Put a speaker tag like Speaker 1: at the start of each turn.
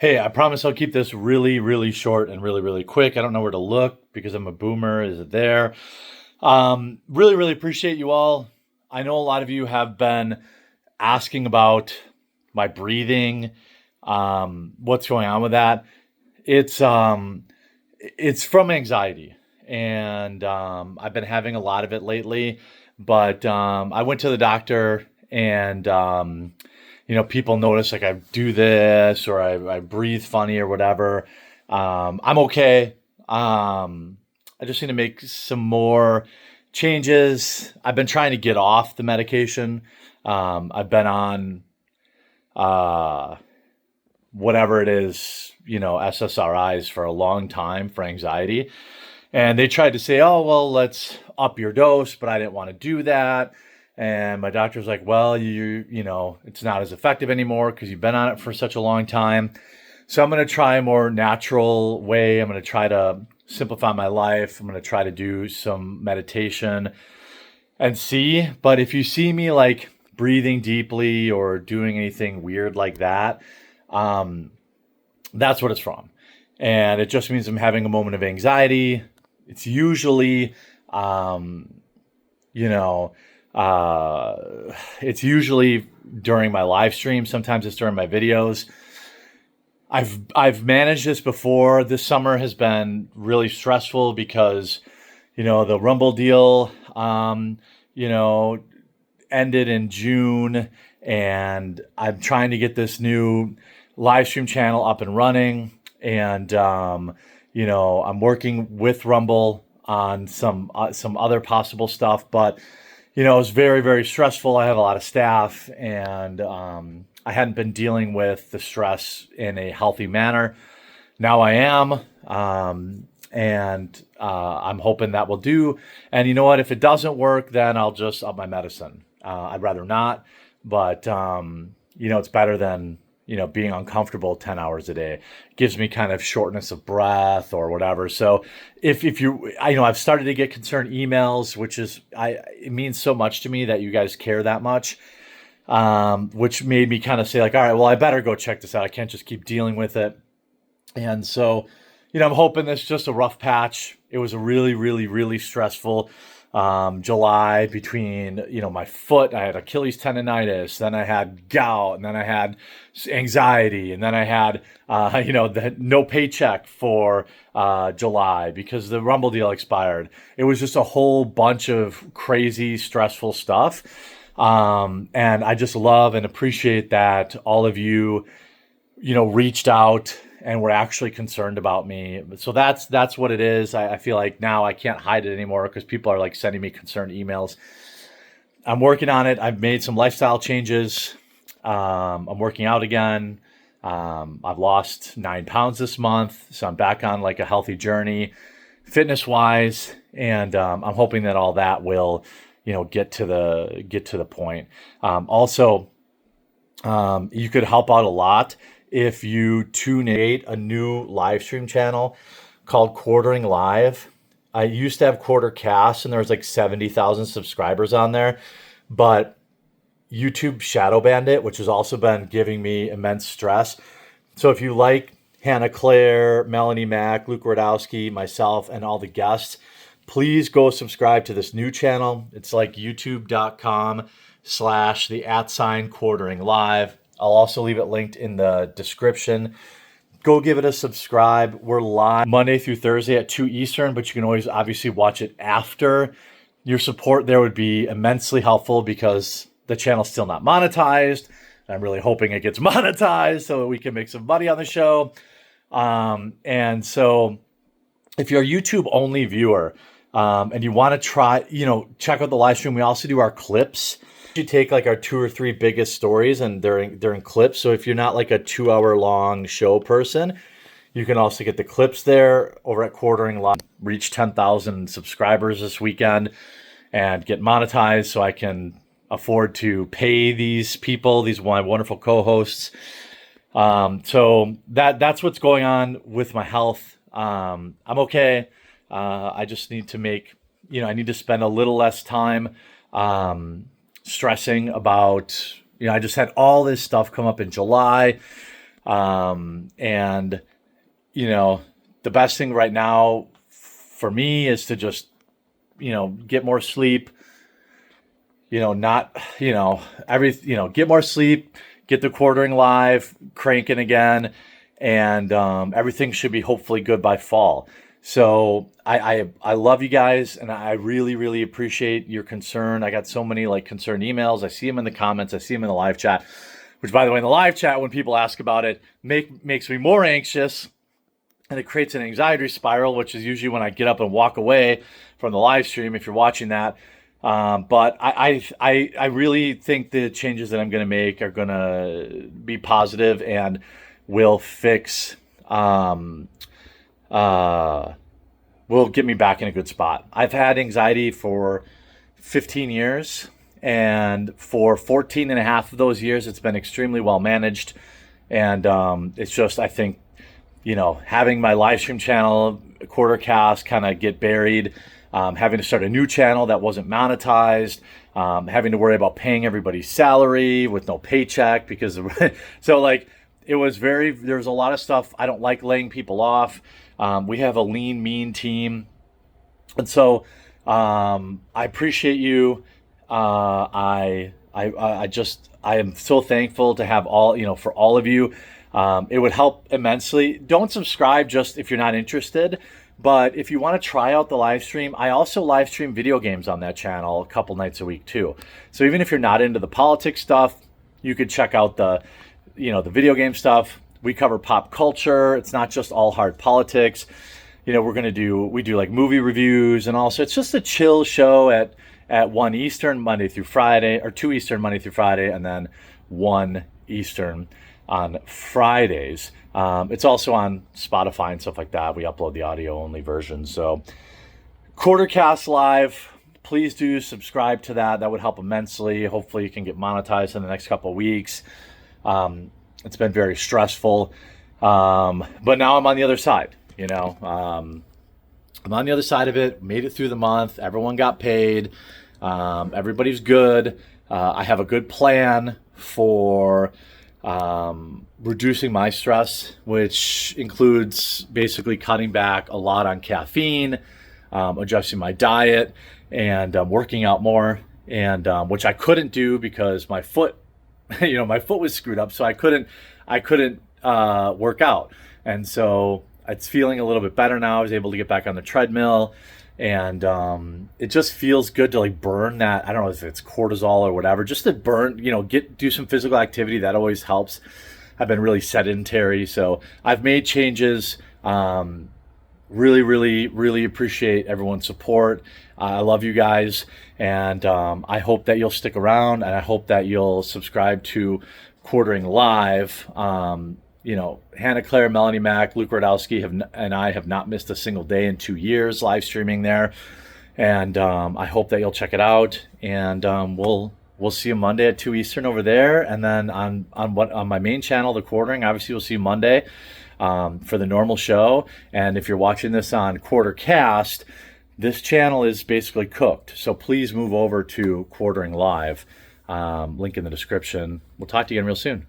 Speaker 1: Hey, I promise I'll keep this really, really short and really, really quick. I don't know where to look because I'm a boomer. Is it there? Really, really appreciate you all. I know a lot of you have been asking about my breathing, what's going on with that. It's um, it's from anxiety, and I've been having a lot of it lately. But I went to the doctor, and people notice like I do this or I breathe funny or whatever. I'm okay. I just need to make some more changes. I've been trying to get off the medication. I've been on uh, whatever it is, SSRIs for a long time for anxiety. And they tried to say, oh, well, let's up your dose, but I didn't want to do that. And my doctor was like, well, it's not as effective anymore because you've been on it for such a long time. So I'm going to try a more natural way. I'm going to try to simplify my life. I'm going to try to do some meditation and see. But if you see me like breathing deeply or doing anything weird like that, um, that's what it's from. And it just means I'm having a moment of anxiety. It's usually, um, you know, it's usually during my live stream. Sometimes it's during my videos. I've managed this before. This summer has been really stressful because, the Rumble deal, you know, ended in June, and I'm trying to get this new live stream channel up and running. And I'm working with Rumble on some other possible stuff, but it was very, very stressful. I have a lot of staff, and I hadn't been dealing with the stress in a healthy manner. Now I am, and I'm hoping that will do. And you know what? If it doesn't work, then I'll just up my medicine. I'd rather not, but it's better than being uncomfortable 10 hours a day. It gives me kind of shortness of breath or whatever. So if you, I've started to get concerned emails, which is, it means so much to me that you guys care that much. Which made me kind of say like, all right, well, I better go check this out. I can't just keep dealing with it. And so, I'm hoping this is just a rough patch. It was a really, really, really stressful July between, my foot. I had Achilles tendonitis, then I had gout, and then I had anxiety, and then I had, the no paycheck for July because the Rumble deal expired. It was just a whole bunch of crazy, stressful stuff. And I just love and appreciate that all of you, reached out and were actually concerned about me. So that's what it is. I feel like now I can't hide it anymore because people are like sending me concerned emails. I'm working on it. I've made some lifestyle changes. I'm working out again. I've lost 9 pounds this month, so I'm back on like a healthy journey, fitness wise. And, I'm hoping that all that will, get to the point. Also, you could help out a lot if you tune in a new live stream channel called Quartering Live. I used to have Quarter Cast, and there was like 70,000 subscribers on there, but YouTube shadow banned it, which has also been giving me immense stress. So if you like Hannah Claire, Melanie Mack, Luke Rodowski, myself, and all the guests, please go subscribe to this new channel. It's like youtube.com/the @ Quartering Live. I'll also leave it linked in the description. Go give it a subscribe. We're live Monday through Thursday at 2 Eastern, but you can always obviously watch it after. Your support there would be immensely helpful because the channel's still not monetized. I'm really hoping it gets monetized so that we can make some money on the show. And so if you're a YouTube only viewer, and you want to try, check out the live stream. We also do our clips. You take like our 2 or 3 biggest stories and they're in clips. So if you're not like a 2-hour long show person, you can also get the clips there over at Quartering Live. Reach 10,000 subscribers this weekend and get monetized so I can afford to pay these people, these wonderful co-hosts. So that's what's going on with my health. I'm okay. I just need to I need to spend a little less time stressing about, I just had all this stuff come up in July. And, you know, the best thing right now for me is to just, get more sleep, not, get more sleep, get the quartering live, cranking again, and everything should be hopefully good by fall. So I love you guys, and I really, really appreciate your concern. I got so many concerned emails. I see them in the comments. I see them in the live chat, which, by the way, in the live chat, when people ask about it, makes me more anxious. And it creates an anxiety spiral, which is usually when I get up and walk away from the live stream, if you're watching that. But I really think the changes that I'm going to make are going to be positive and will fix, will get me back in a good spot. I've had anxiety for 15 years, and for 14 and a half of those years, it's been extremely well managed. And it's just, I think, having my live stream channel, Quartercast, kind of get buried, having to start a new channel that wasn't monetized, having to worry about paying everybody's salary with no paycheck because of, so it was there's a lot of stuff. I don't like laying people off. We have a lean, mean team. And so I appreciate you. I am so thankful to have all, for all of you. It would help immensely. Don't subscribe just if you're not interested, but if you want to try out the live stream, I also live stream video games on that channel a couple nights a week too. So even if you're not into the politics stuff, you could check out the video game stuff. We cover pop culture. It's not just all hard politics. We do like movie reviews, and also it's just a chill show at 1 Eastern Monday through Friday, or 2 Eastern Monday through Friday, and then 1 Eastern on Fridays. It's also on Spotify and stuff like that. We upload the audio only version. So Quartercast Live, please do subscribe to that. That would help immensely. Hopefully you can get monetized in the next couple of weeks. It's been very stressful. But now I'm on the other side, I'm on the other side of it, made it through the month. Everyone got paid. Everybody's good. I have a good plan for reducing my stress, which includes basically cutting back a lot on caffeine, adjusting my diet, and working out more, and which I couldn't do because my foot, my foot was screwed up, so I couldn't work out. And so it's feeling a little bit better now. I was able to get back on the treadmill, and it just feels good to burn that. I don't know if it's cortisol or whatever, just to burn, do some physical activity. That always helps. I've been really sedentary, so I've made changes. Really, really, really appreciate everyone's support. I love you guys, and I hope that you'll stick around, and I hope that you'll subscribe to Quartering Live. Hannah Claire, Melanie Mack, Luke Radowski and I have not missed a single day in 2 years live streaming there. And I hope that you'll check it out. And we'll see you Monday at 2 Eastern over there. And then on my main channel, The Quartering, obviously we'll see you Monday for the normal show. And if you're watching this on Quartercast, this channel is basically cooked. So please move over to Quartering Live. Link in the description. We'll talk to you again real soon.